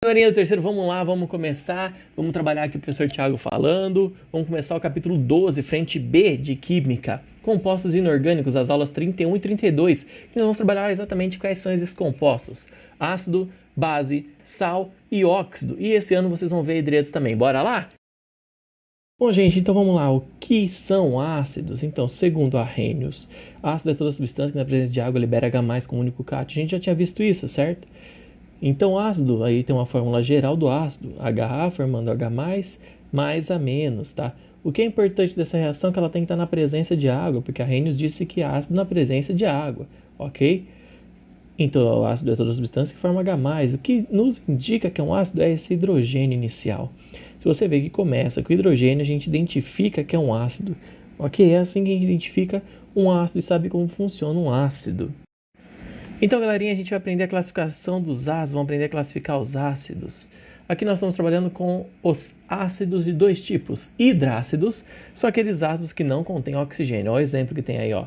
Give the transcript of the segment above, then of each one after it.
Galerinha do terceiro, vamos lá, vamos começar. Vamos trabalhar aqui o professor Thiago falando. Vamos começar o capítulo 12, frente B de Química. Compostos inorgânicos, as aulas 31 e 32. E nós vamos trabalhar exatamente quais são esses compostos. Ácido, base, sal e óxido. E esse ano vocês vão ver hidretos também. Bora lá? Bom, gente, então vamos lá. O que são ácidos? Então, segundo Arrhenius, ácido é toda substância que na presença de água libera H+ como único cátion. A gente já tinha visto isso, certo? Então, ácido, aí tem uma fórmula geral do ácido, HA formando H+, mais A-, tá? O que é importante dessa reação é que ela tem que estar na presença de água, porque Arrhenius disse que é ácido na presença de água, ok? Então, o ácido é toda substância que forma H+. O que nos indica que é um ácido é esse hidrogênio inicial. Se você vê que começa com hidrogênio, a gente identifica que é um ácido, ok? É assim que a gente identifica um ácido e sabe como funciona um ácido. Então, galerinha, a gente vai aprender a classificação dos ácidos, vamos aprender a classificar os ácidos. Aqui nós estamos trabalhando com os ácidos de dois tipos, hidrácidos, são aqueles ácidos que não contêm oxigênio. Olha o exemplo que tem aí, ó.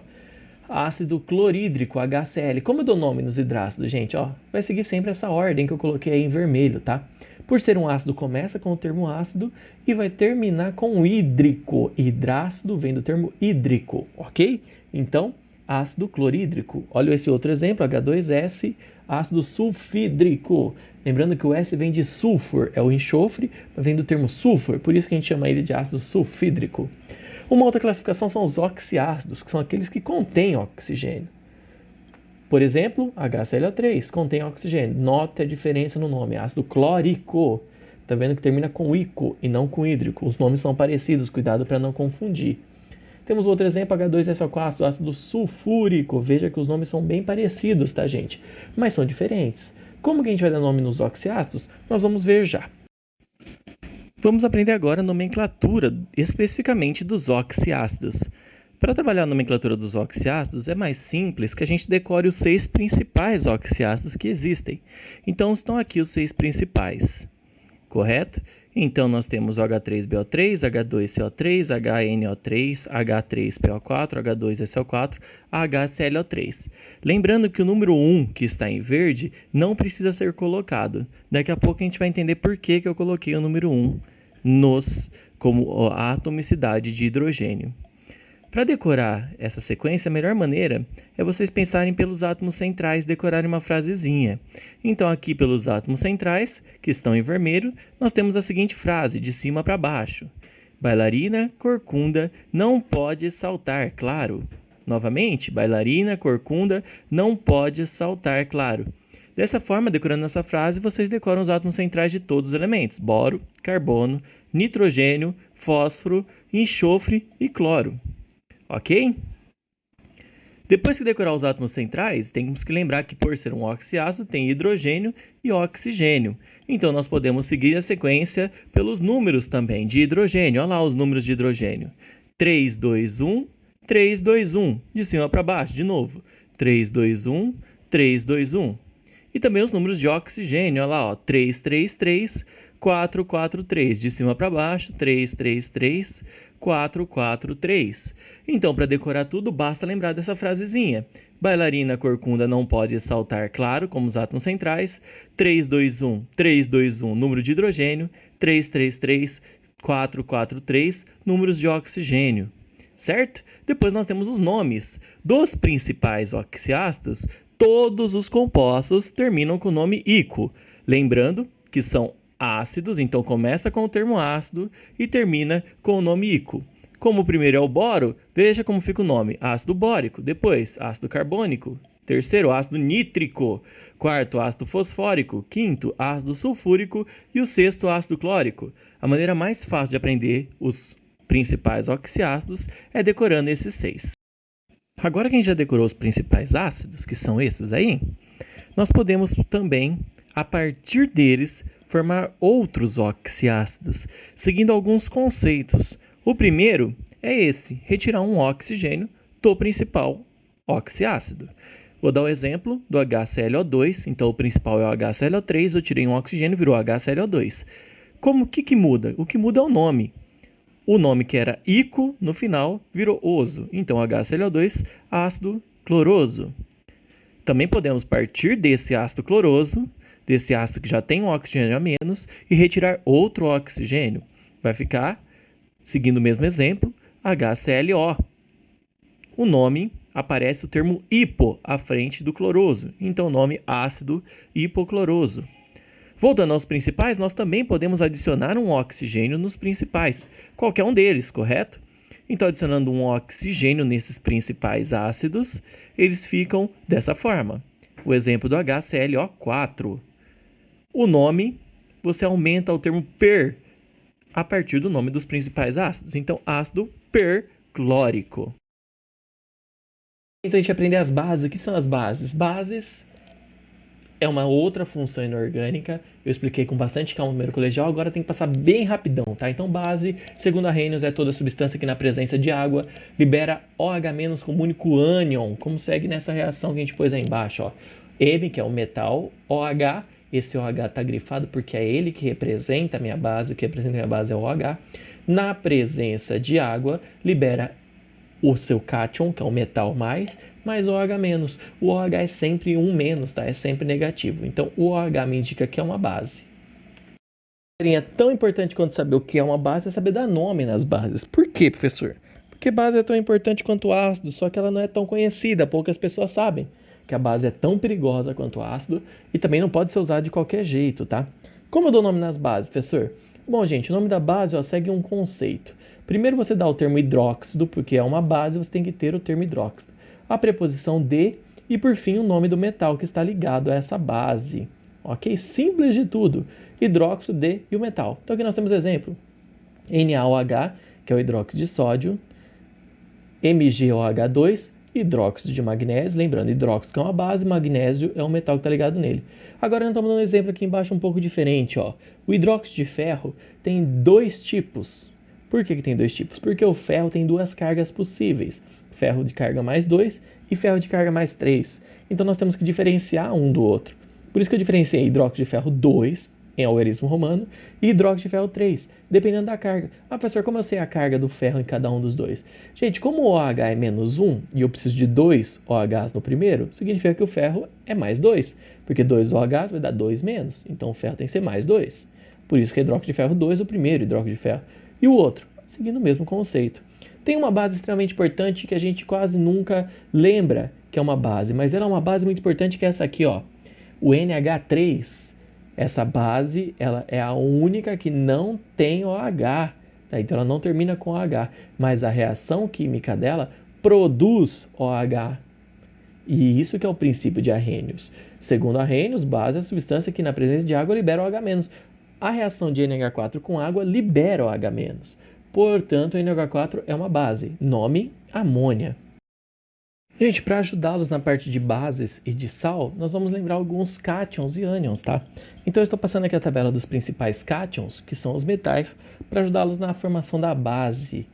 Ácido clorídrico, HCl. Como eu dou nome nos hidrácidos, gente? Ó, vai seguir sempre essa ordem que eu coloquei aí em vermelho, tá? Por ser um ácido, começa com o termo ácido e vai terminar com hídrico. Hidrácido vem do termo hídrico, ok? Então, ácido clorídrico. Olha esse outro exemplo, H2S, ácido sulfídrico. Lembrando que o S vem de sulfur, é o enxofre, vem do termo sulfur, por isso que a gente chama ele de ácido sulfídrico. Uma outra classificação são os oxiácidos, que são aqueles que contêm oxigênio. Por exemplo, HClO3 contém oxigênio. Note a diferença no nome, ácido clórico. Tá vendo que termina com ico e não com hídrico. Os nomes são parecidos, cuidado para não confundir. Temos outro exemplo, H2SO4, ácido sulfúrico. Veja que os nomes são bem parecidos, tá, gente? Mas são diferentes. Como que a gente vai dar nome nos oxiácidos? Nós vamos ver já. Vamos aprender agora a nomenclatura, especificamente dos oxiácidos. Para trabalhar a nomenclatura dos oxiácidos, é mais simples que a gente decore os 6 principais oxiácidos que existem. Então, estão aqui os 6 principais, correto? Então, nós temos o H3BO3, H2CO3, HNO3, H3PO4, H2SO4, HClO3. Lembrando que o número 1, que está em verde, não precisa ser colocado. Daqui a pouco a gente vai entender por que eu coloquei o número 1 como a atomicidade de hidrogênio. Para decorar essa sequência, a melhor maneira é vocês pensarem pelos átomos centrais, decorarem uma frasezinha. Então, aqui pelos átomos centrais, que estão em vermelho, nós temos a seguinte frase, de cima para baixo. Bailarina corcunda não pode saltar, claro. Novamente, bailarina corcunda não pode saltar, claro. Dessa forma, decorando essa frase, vocês decoram os átomos centrais de todos os elementos. Boro, carbono, nitrogênio, fósforo, enxofre e cloro. Ok? Depois que decorar os átomos centrais, temos que lembrar que por ser um oxiácido tem hidrogênio e oxigênio. Então nós podemos seguir a sequência pelos números também de hidrogênio. Olha lá os números de hidrogênio. 3, 2, 1, 3, 2, 1. De cima para baixo, de novo. 3, 2, 1, 3, 2, 1. E também os números de oxigênio. Olha lá, ó. 3, 3, 3, 4, 4, 3. De cima para baixo. 3, 3, 3, 4, 4, 3. Então, para decorar tudo, basta lembrar dessa frasezinha. Bailarina corcunda não pode saltar, claro, como os átomos centrais. 3, 2, 1, 3, 2, 1, número de hidrogênio. 3, 3, 3, 4, 4, 3, números de oxigênio. Certo? Depois nós temos os nomes dos principais oxiácidos. Todos os compostos terminam com o nome ico. Lembrando que são ácidos, então começa com o termo ácido e termina com o nome ico. Como o primeiro é o boro, veja como fica o nome. Ácido bórico, depois ácido carbônico, terceiro ácido nítrico, quarto ácido fosfórico, quinto ácido sulfúrico e o sexto ácido clórico. A maneira mais fácil de aprender os principais oxiácidos é decorando esses 6. Agora que a gente já decorou os principais ácidos, que são esses aí, nós podemos também, a partir deles, formar outros oxiácidos, seguindo alguns conceitos. O primeiro é esse, retirar um oxigênio do principal oxiácido. Vou dar o exemplo do HClO2, então o principal é o HClO3, eu tirei um oxigênio, virou HClO2. O que muda? O que muda é o nome. O nome que era ico no final virou oso, então HClO2, ácido cloroso. Também podemos partir desse ácido cloroso desse ácido que já tem um oxigênio a menos e retirar outro oxigênio. Vai ficar, seguindo o mesmo exemplo, HClO. O nome aparece o termo hipo à frente do cloroso, então o nome ácido hipocloroso. Voltando aos principais, nós também podemos adicionar um oxigênio nos principais, qualquer um deles, correto? Então, adicionando um oxigênio nesses principais ácidos, eles ficam dessa forma. O exemplo do HClO4. O nome, você aumenta o termo per a partir do nome dos principais ácidos. Então, ácido perclórico. Então, a gente aprende as bases. O que são as bases? Bases é uma outra função inorgânica. Eu expliquei com bastante calma no primeiro colegial, agora tem que passar bem rapidão, tá? Então, base, segundo Arrhenius, é toda substância que na presença de água libera OH- como único ânion, como segue nessa reação que a gente pôs aí embaixo, ó. M, que é um metal, OH, esse OH está grifado porque é ele que representa a minha base, o que representa a minha base é o OH. Na presença de água, libera o seu cátion, que é o metal mais OH-. O OH é sempre um menos, tá? É sempre negativo. Então, o OH me indica que é uma base. É tão importante quanto saber o que é uma base é saber dar nome nas bases. Por quê, professor? Porque base é tão importante quanto o ácido, só que ela não é tão conhecida, poucas pessoas sabem que a base é tão perigosa quanto o ácido e também não pode ser usada de qualquer jeito, tá? Como eu dou nome nas bases, professor? Bom, gente, o nome da base segue um conceito. Primeiro você dá o termo hidróxido, porque é uma base, você tem que ter o termo hidróxido. A preposição de e, por fim, o nome do metal que está ligado a essa base. Ok? Simples de tudo. Hidróxido de e o metal. Então aqui nós temos exemplo. NaOH, que é o hidróxido de sódio. MgOH2, hidróxido de magnésio. Lembrando, hidróxido que é uma base, magnésio é um metal que está ligado nele. Agora nós estamos dando um exemplo aqui embaixo um pouco diferente. Ó. O hidróxido de ferro tem dois tipos. Por que tem dois tipos? Porque o ferro tem duas cargas possíveis. Ferro de carga mais 2 e ferro de carga mais 3. Então nós temos que diferenciar um do outro. Por isso que eu diferenciei hidróxido de ferro 2 em algarismo romano e hidróxido de ferro 3, dependendo da carga. Ah, professor, como eu sei a carga do ferro em cada um dos dois? Gente, como o OH é menos 1 e eu preciso de 2 OHs no primeiro, significa que o ferro é mais 2, porque 2 OHs vai dar 2 menos, então o ferro tem que ser mais 2. Por isso que hidróxido de ferro 2 é o primeiro hidróxido de ferro. E o outro, seguindo o mesmo conceito. Tem uma base extremamente importante que a gente quase nunca lembra que é uma base, mas ela é uma base muito importante que é essa aqui, ó. O NH3, essa base, ela é a única que não tem OH, tá? Então ela não termina com OH, mas a reação química dela produz OH. E isso que é o princípio de Arrhenius. Segundo Arrhenius, base é a substância que na presença de água libera OH-. A reação de NH4 com água libera OH-. Portanto, o NH4 é uma base. Nome, amônia. Gente, para ajudá-los na parte de bases e de sal, nós vamos lembrar alguns cátions e ânions, tá? Então, eu estou passando aqui a tabela dos principais cátions, que são os metais, para ajudá-los na formação da base.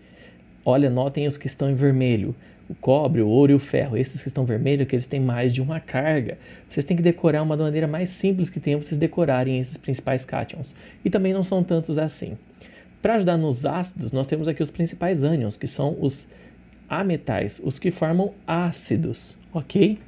Olha, notem os que estão em vermelho. O cobre, o ouro e o ferro. Esses que estão vermelhos, que eles têm mais de uma carga. Vocês têm que decorar uma maneira mais simples que tem vocês decorarem esses principais cátions. E também não são tantos assim. Para ajudar nos ácidos, nós temos aqui os principais ânions, que são os ametais, os que formam ácidos, ok?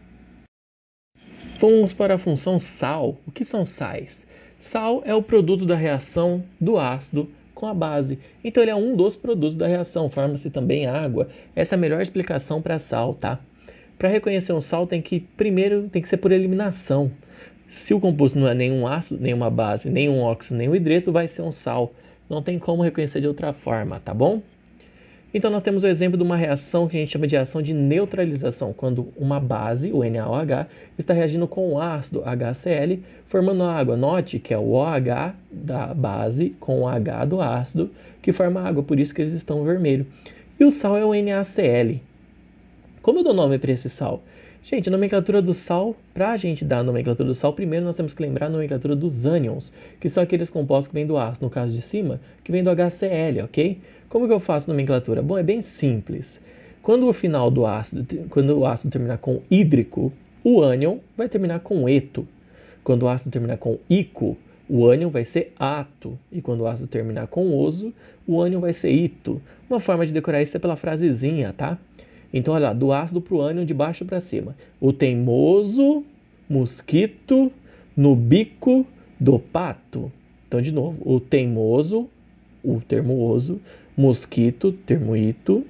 Vamos para a função sal. O que são sais? Sal é o produto da reação do ácido com a base. Então ele é um dos produtos da reação, forma-se também água. Essa é a melhor explicação para sal, tá? Para reconhecer um sal primeiro tem que ser por eliminação. Se o composto não é nenhum ácido, nenhuma base, nenhum óxido, nenhum hidreto, vai ser um sal. Não tem como reconhecer de outra forma, tá bom? Então nós temos o exemplo de uma reação que a gente chama de reação de neutralização, quando uma base, o NaOH, está reagindo com o ácido HCl, formando água. Note que é o OH da base com o H do ácido que forma água, por isso que eles estão vermelhos. E o sal é o NaCl. Como eu dou nome para esse sal? Gente, a nomenclatura do sal, para a gente dar a nomenclatura do sal, primeiro nós temos que lembrar a nomenclatura dos ânions, que são aqueles compostos que vêm do ácido, no caso de cima, que vem do HCl, ok? Como que eu faço a nomenclatura? Bom, é bem simples. Quando o ácido terminar com hídrico, o ânion vai terminar com eto. Quando o ácido terminar com ico, o ânion vai ser ato. E quando o ácido terminar com oso, o ânion vai ser ito. Uma forma de decorar isso é pela frasezinha, tá? Então, olha lá, do ácido para o ânion, de baixo para cima. O teimoso mosquito no bico do pato. Então, de novo, o teimoso, o termo oso, mosquito, termo ito,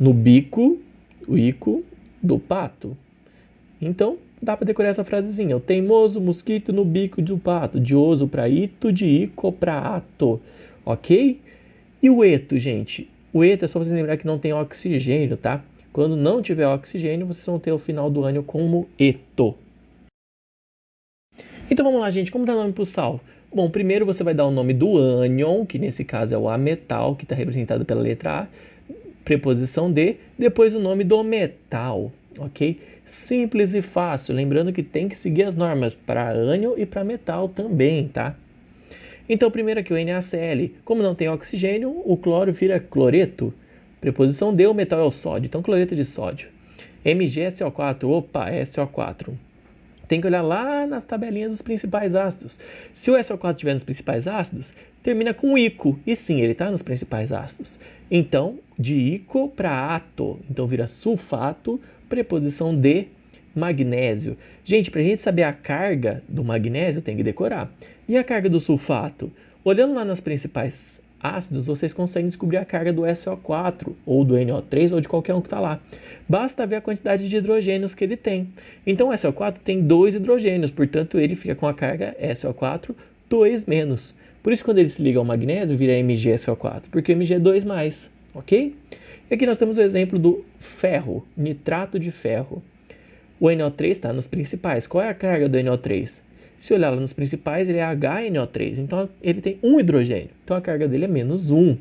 no bico, o ico, do pato. Então, dá para decorar essa frasezinha. O teimoso mosquito no bico do pato. De oso para ito, de ico para ato. Ok? E o eto, gente? O eto é só vocês lembrar que não tem oxigênio, tá? Quando não tiver oxigênio, vocês vão ter o final do ânio como eto. Então vamos lá, gente. Como dar nome para o sal? Bom, primeiro você vai dar o nome do ânion, que nesse caso é o ametal, que está representado pela letra A, preposição de, depois o nome do metal, ok? Simples e fácil, lembrando que tem que seguir as normas para ânion e para metal também, tá? Então, primeiro aqui o NaCl, como não tem oxigênio, o cloro vira cloreto, preposição de, o metal é o sódio, então cloreto de sódio. MgSO4, opa, SO4. Tem que olhar lá nas tabelinhas dos principais ácidos. Se o SO4 estiver nos principais ácidos, termina com ico. E sim, ele está nos principais ácidos. Então, de ico para ato. Então, vira sulfato, preposição de magnésio. Gente, para a gente saber a carga do magnésio, tem que decorar. E a carga do sulfato? Olhando lá nas principais ácidos, vocês conseguem descobrir a carga do SO4, ou do NO3, ou de qualquer um que está lá. Basta ver a quantidade de hidrogênios que ele tem. Então, o SO4 tem 2 hidrogênios, portanto, ele fica com a carga SO4 2-. Por isso, quando ele se liga ao magnésio, vira MgSO4, porque o Mg é 2+, ok? E aqui nós temos o exemplo do ferro, nitrato de ferro. O NO3 está nos principais. Qual é a carga do NO3? Se olhar lá nos principais, ele é HNO3, então ele tem 1 hidrogênio, então a carga dele é -1.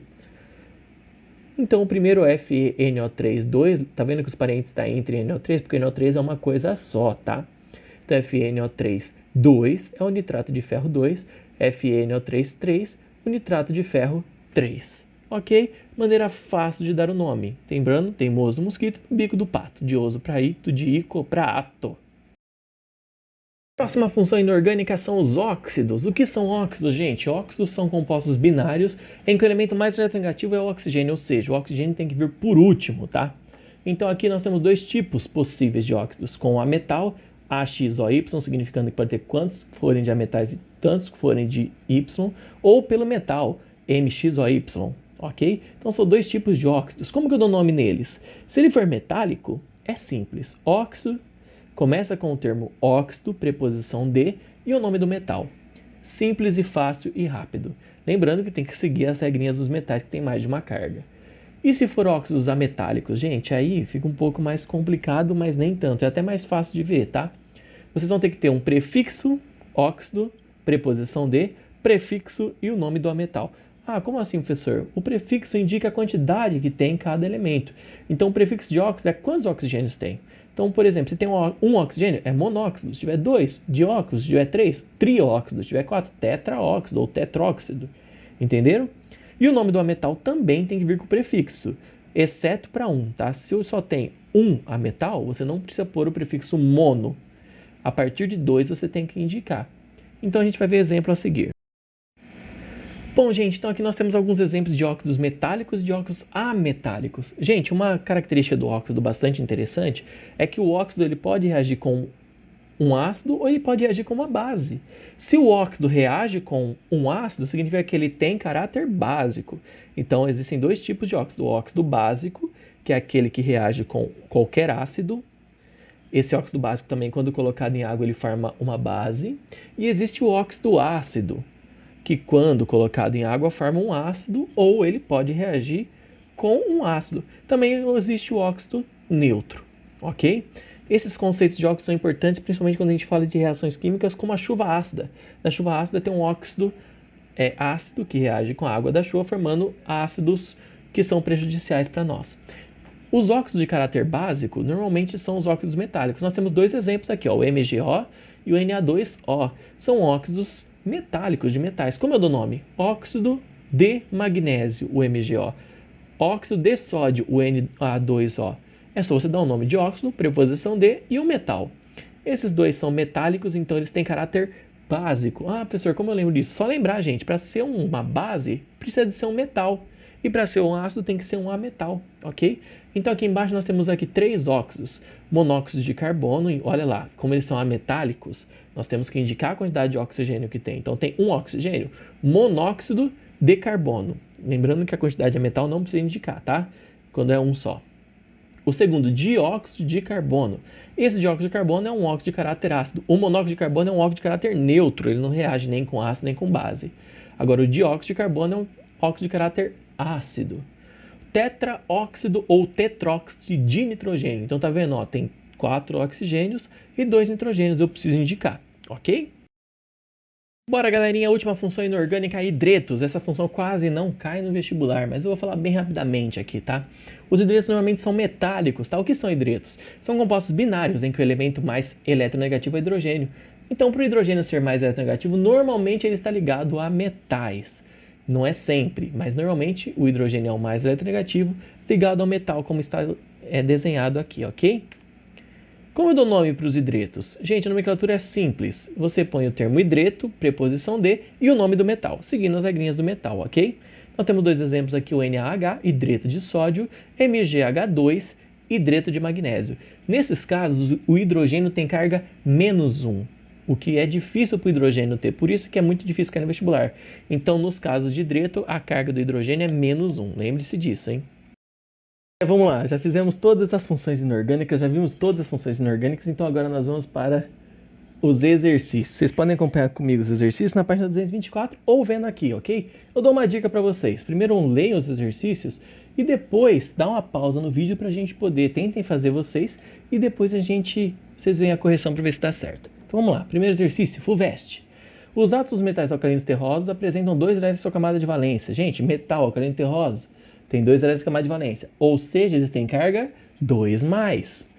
Então o primeiro FeNO3, 2, tá vendo que os parênteses estão entre NO3, porque NO3 é uma coisa só, tá? Então FeNO3, 2 é o nitrato de ferro 2, FeNO3, 3, o nitrato de ferro 3. Ok? Maneira fácil de dar o nome. Lembrando, teimoso mosquito, bico do pato, de oso para ito, de ico para ato. Próxima função inorgânica são os óxidos. O que são óxidos, gente? Óxidos são compostos binários em que o elemento mais eletronegativo é o oxigênio, ou seja, o oxigênio tem que vir por último, tá? Então aqui nós temos dois tipos possíveis de óxidos, com a metal, AXOY, significando que pode ter quantos forem de ametais e tantos que forem de Y, ou pelo metal, MXOY, ok? Então são dois tipos de óxidos. Como que eu dou nome neles? Se ele for metálico, é simples, óxido, começa com o termo óxido, preposição de, e o nome do metal. Simples e fácil e rápido. Lembrando que tem que seguir as regrinhas dos metais que tem mais de uma carga. E se for óxidos ametálicos, gente, aí fica um pouco mais complicado, mas nem tanto. É até mais fácil de ver, tá? Vocês vão ter que ter um prefixo, óxido, preposição de, prefixo e o nome do ametal. Ah, como assim, professor? O prefixo indica a quantidade que tem em cada elemento. Então, o prefixo de óxido é quantos oxigênios tem. Então, por exemplo, se tem um oxigênio, é monóxido. Se tiver 2, dióxido. Se tiver 3, trióxido. Se tiver 4, tetraóxido ou tetróxido. Entenderam? E o nome do ametal também tem que vir com o prefixo, exceto para um, tá? Se eu só tenho um ametal, você não precisa pôr o prefixo mono. A partir de 2 você tem que indicar. Então, a gente vai ver exemplo a seguir. Bom, gente, então aqui nós temos alguns exemplos de óxidos metálicos e de óxidos ametálicos. Gente, uma característica do óxido bastante interessante é que o óxido ele pode reagir com um ácido ou ele pode reagir com uma base. Se o óxido reage com um ácido, significa que ele tem caráter básico. Então, existem dois tipos de óxido. O óxido básico, que é aquele que reage com qualquer ácido. Esse óxido básico também, quando colocado em água, ele forma uma base. E existe o óxido ácido, que quando colocado em água forma um ácido ou ele pode reagir com um ácido. Também existe o óxido neutro, ok? Esses conceitos de óxido são importantes, principalmente quando a gente fala de reações químicas como a chuva ácida. Na chuva ácida tem um óxido ácido que reage com a água da chuva, formando ácidos que são prejudiciais para nós. Os óxidos de caráter básico normalmente são os óxidos metálicos. Nós temos dois exemplos aqui, ó, o MgO e o Na2O. São óxidos metálicos de metais. Como eu dou nome? Óxido de magnésio, o MgO. Óxido de sódio, o Na2O. É só você dar o nome de óxido, preposição de e o metal. Esses dois são metálicos, então eles têm caráter básico. Ah, professor, como eu lembro disso? Só lembrar, gente, para ser uma base, precisa de ser um metal. E para ser um ácido tem que ser um ametal, ok? Então aqui embaixo nós temos aqui 3 óxidos. Monóxido de carbono, e olha lá, como eles são ametálicos, nós temos que indicar a quantidade de oxigênio que tem. Então tem um oxigênio, monóxido de carbono. Lembrando que a quantidade de metal não precisa indicar, tá? Quando é um só. O segundo, dióxido de carbono. Esse dióxido de carbono é um óxido de caráter ácido. O monóxido de carbono é um óxido de caráter neutro, ele não reage nem com ácido nem com base. Agora, o dióxido de carbono é um óxido de caráter ácido. Tetraóxido ou tetróxido de nitrogênio. Então, tá vendo? Ó, tem 4 oxigênios e 2 nitrogênios. Eu preciso indicar, ok? Bora, galerinha, a última função inorgânica, hidretos. Essa função quase não cai no vestibular, mas eu vou falar bem rapidamente aqui, tá? Os hidretos normalmente são metálicos, tá? O que são hidretos? São compostos binários em que o elemento mais eletronegativo é hidrogênio. Então, para o hidrogênio ser mais eletronegativo, normalmente ele está ligado a metais. Não é sempre, mas normalmente o hidrogênio é o mais eletronegativo ligado ao metal, como está desenhado aqui, ok? Como eu dou nome para os hidretos? Gente, a nomenclatura é simples. Você põe o termo hidreto, preposição de e o nome do metal, seguindo as regrinhas do metal, ok? Nós temos 2 exemplos aqui, o NaH, hidreto de sódio, MgH2, hidreto de magnésio. Nesses casos, o hidrogênio tem carga -1, o que é difícil para o hidrogênio ter, por isso que é muito difícil cair no vestibular. Então, nos casos de hidreto, a carga do hidrogênio é -1. Lembre-se disso, hein? Vamos lá, já fizemos todas as funções inorgânicas, já vimos todas as funções inorgânicas, então agora nós vamos para os exercícios. Vocês podem acompanhar comigo os exercícios na página 224 ou vendo aqui, ok? Eu dou uma dica para vocês. Primeiro leiam os exercícios e depois dá uma pausa no vídeo para a gente poder, tentem fazer vocês e depois vocês veem a correção para ver se dá certo. Então vamos lá, primeiro exercício, FUVEST. Os átomos dos metais alcalinos terrosos apresentam 2 elétrons em sua camada de valência. Gente, metal alcalino terroso tem 2 elétrons em camada de valência, ou seja, eles têm carga 2+.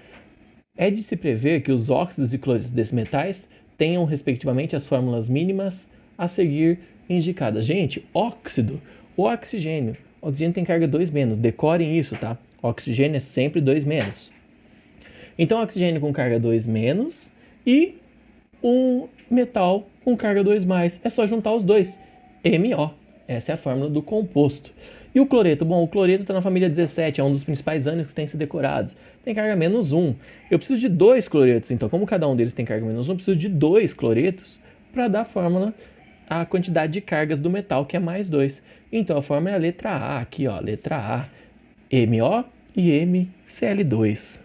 É de se prever que os óxidos e cloretos desses metais tenham, respectivamente, as fórmulas mínimas a seguir indicadas. Gente, óxido, o oxigênio. O oxigênio tem carga 2-, decorem isso, tá? O oxigênio é sempre 2-. Então, oxigênio com carga 2- e um metal com carga 2+. É só juntar os dois. MO. Essa é a fórmula do composto. E o cloreto? Bom, o cloreto está na família 17, é um dos principais ânions que tem que ser decorados. Tem carga -1. Eu preciso de 2 cloretos, então, como cada um deles tem carga -1, eu preciso de 2 cloretos para dar a fórmula, a quantidade de cargas do metal, que é +2. Então, a fórmula é a letra A, aqui, ó, letra A, MO e MCl2.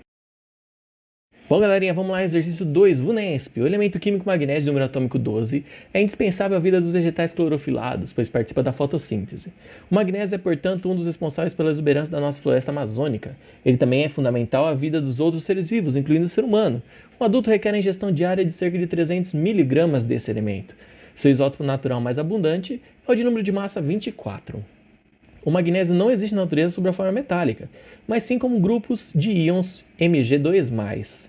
Bom, galerinha, vamos lá, exercício 2, VUNESP. O elemento químico magnésio de número atômico 12 é indispensável à vida dos vegetais clorofilados, pois participa da fotossíntese. O magnésio é, portanto, um dos responsáveis pela exuberância da nossa floresta amazônica. Ele também é fundamental à vida dos outros seres vivos, incluindo o ser humano. Um adulto requer a ingestão diária de cerca de 300 mg desse elemento. Seu isótopo natural mais abundante é o de número de massa 24. O magnésio não existe na natureza sob a forma metálica, mas sim como grupos de íons Mg2+.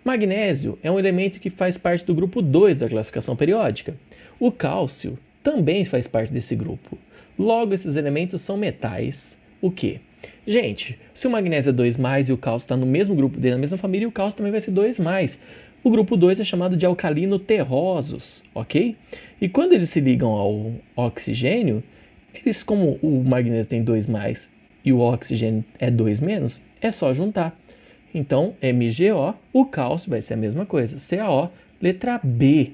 Magnésio é um elemento que faz parte do grupo 2 da classificação periódica. O cálcio também faz parte desse grupo. Logo, esses elementos são metais. O quê? Gente, se o magnésio é 2+, e o cálcio está no mesmo grupo dele, na mesma família, o cálcio também vai ser 2+. O grupo 2 é chamado de alcalino terrosos, ok? E quando eles se ligam ao oxigênio, como o magnésio tem 2+, e o oxigênio é 2-, é só juntar. Então, MgO, o cálcio vai ser a mesma coisa. CaO, letra B.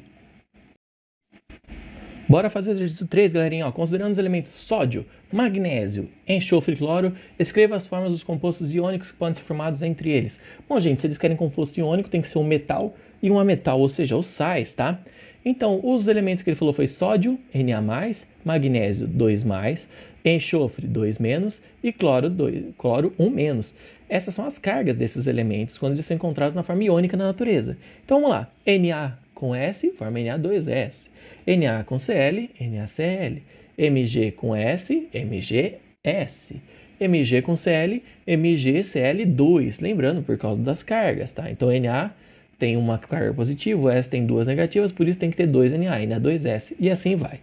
Bora fazer o exercício 3, galerinha. Ó, considerando os elementos sódio, magnésio, enxofre e cloro, escreva as formas dos compostos iônicos que podem ser formados entre eles. Bom, gente, se eles querem composto iônico, tem que ser um metal e um ametal, ou seja, os sais, tá? Então, os elementos que ele falou foi sódio, Na+, magnésio, 2+, enxofre, 2- e cloro, 1-. Essas são as cargas desses elementos quando eles são encontrados na forma iônica na natureza. Então, vamos lá. Na com S, forma Na2S. Na com Cl, NaCl. Mg com S, MgS. Mg com Cl, MgCl2. Lembrando, por causa das cargas, tá? Então, Na tem uma carga positiva, o S tem 2 negativas, por isso tem que ter 2 Na, Na2S. E assim vai.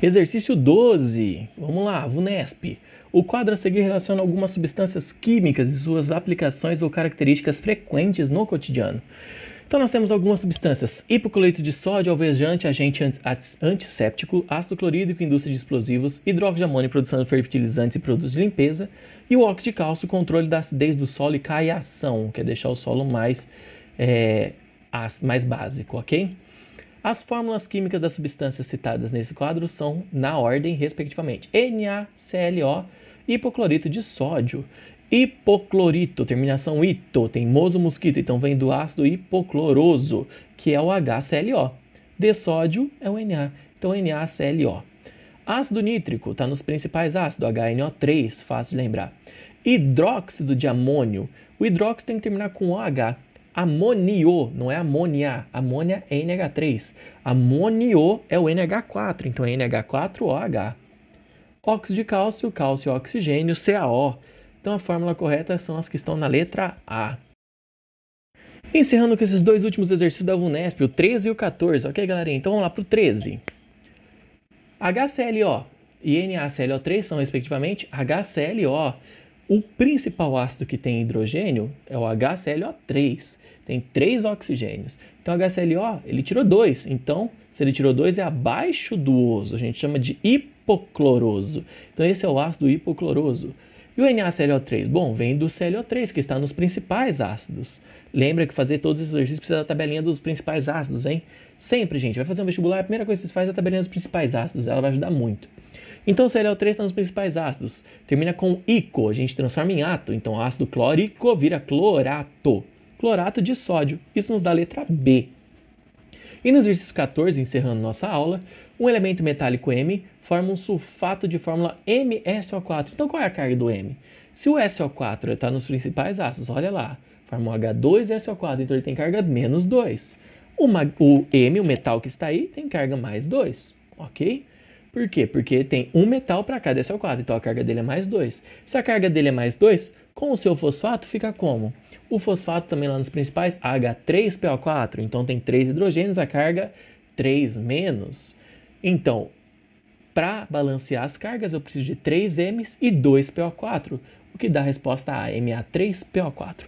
Exercício 12. Vamos lá, VUNESP. O quadro a seguir relaciona algumas substâncias químicas e suas aplicações ou características frequentes no cotidiano. Então nós temos algumas substâncias: hipocloreto de sódio, alvejante, agente antisséptico, ácido clorídrico, indústria de explosivos, hidróxido de amônio, produção de fertilizantes e produtos de limpeza, e o óxido de cálcio, controle da acidez do solo e caiação, que é deixar o solo mais básico, ok? As fórmulas químicas das substâncias citadas nesse quadro são na ordem, respectivamente: NaClO, hipoclorito de sódio. Hipoclorito, terminação ito, teimoso mosquito, então vem do ácido hipocloroso, que é o HClO. De sódio é o Na, então NaClO. Ácido nítrico, está nos principais ácidos, HNO3, fácil de lembrar. Hidróxido de amônio, o hidróxido tem que terminar com OH. Amonio, não é amônia, amônia é NH3. Amonio é o NH4, então é NH4OH. Óxido de cálcio, cálcio e oxigênio, CaO. Então a fórmula correta são as que estão na letra A. Encerrando com esses dois últimos exercícios da VUNESP, o 13 e o 14, ok, galerinha? Então vamos lá para o 13. HClO e NaClO3 são respectivamente HClO. O principal ácido que tem hidrogênio é o HClO3. Tem 3 oxigênios. Então, HClO, ele tirou 2. Então, se ele tirou 2, é abaixo do oso. A gente chama de hipocloroso. Então, esse é o ácido hipocloroso. E o NaClO3? Bom, vem do ClO3, que está nos principais ácidos. Lembra que fazer todos esses exercícios precisa da tabelinha dos principais ácidos, hein? Sempre, gente. Vai fazer um vestibular, a primeira coisa que você faz é a tabelinha dos principais ácidos. Ela vai ajudar muito. Então, o ClO3 está nos principais ácidos. Termina com ico, a gente transforma em ato. Então, ácido clórico vira clorato. Clorato de sódio. Isso nos dá a letra B. E no exercício 14, encerrando nossa aula, um elemento metálico M forma um sulfato de fórmula MSO4. Então, qual é a carga do M? Se o SO4 está nos principais ácidos, olha lá, forma um H2SO4, então ele tem carga menos 2. O M, o metal que está aí, tem carga mais 2, ok? Por quê? Porque tem um metal para cada SO4, então a carga dele é mais 2. Se a carga dele é mais 2, com o seu fosfato fica como? O fosfato também lá nos principais, H3PO4, então tem 3 hidrogênios, a carga 3 menos. Então, para balancear as cargas, eu preciso de 3 M's e 2 PO4, o que dá a resposta a Ma3PO4.